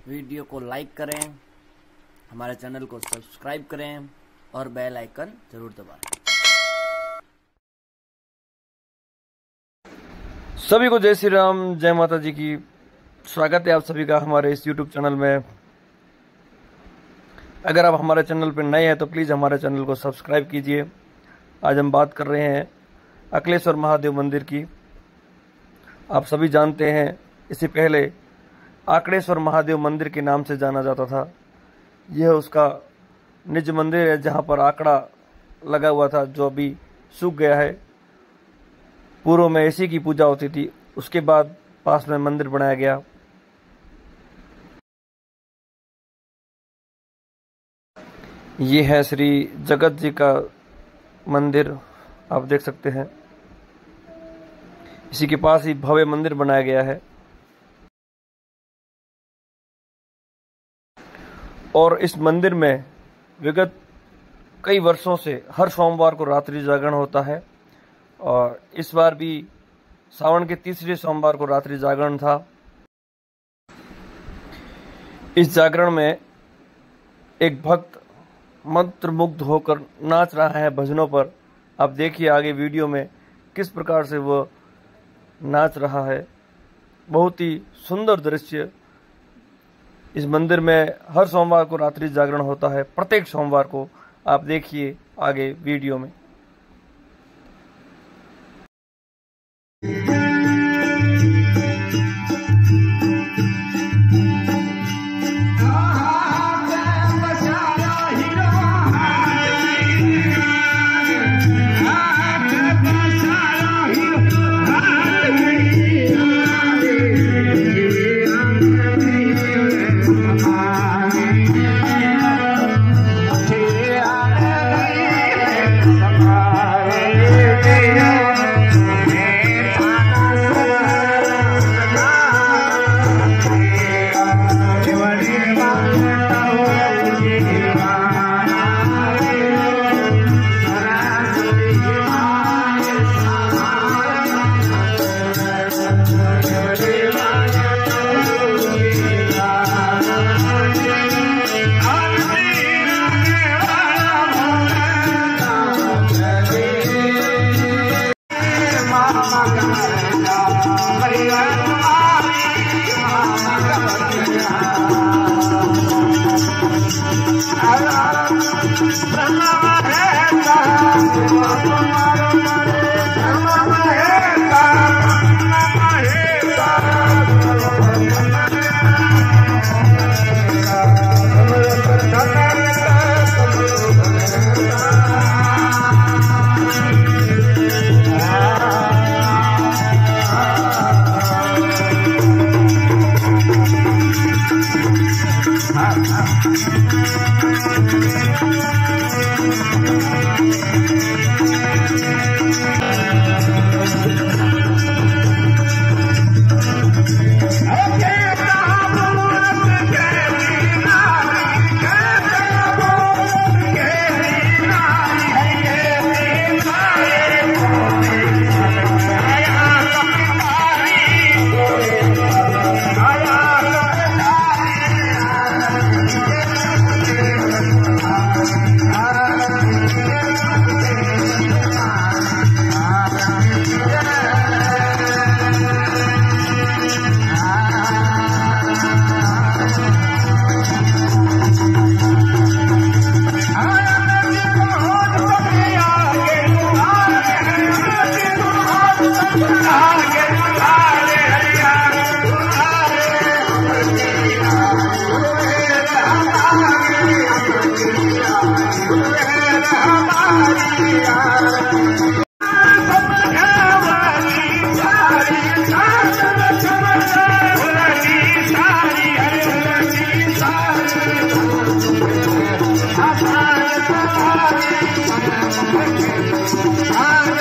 Video को लाइक करें, हमारे चैनल को सब्सक्राइब करें और बेल आइकन जरूर दबाएं। सभी को जय श्री राम, जय माता जी की। स्वागत है आप सभी का हमारे इस YouTube चैनल में। अगर आप हमारे चैनल पर नए हैं तो प्लीज़ हमारे चैनल को सब्सक्राइब कीजिए। आज हम बात कर रहे हैं अकलेश्वर महादेव मंदिर की। आप सभी जानते हैं, इससे पहले आकड़ेश्वर महादेव मंदिर के नाम से जाना जाता था। यह उसका निज मंदिर है जहां पर आंकड़ा लगा हुआ था, जो अभी सूख गया है। पूर्व में इसी की पूजा होती थी, उसके बाद पास में मंदिर बनाया गया। ये है श्री जगत जी का मंदिर, आप देख सकते हैं। इसी के पास ही भव्य मंदिर बनाया गया है। और इस मंदिर में विगत कई वर्षों से हर सोमवार को रात्रि जागरण होता है, और इस बार भी सावन के तीसरे सोमवार को रात्रि जागरण था। इस जागरण में एक भक्त मंत्रमुग्ध होकर नाच रहा है भजनों पर। आप देखिए आगे वीडियो में किस प्रकार से वह नाच रहा है। बहुत ही सुंदर दृश्य। इस मंदिर में हर सोमवार को रात्रि जागरण होता है, प्रत्येक सोमवार को। आप देखिए आगे वीडियो में। Ah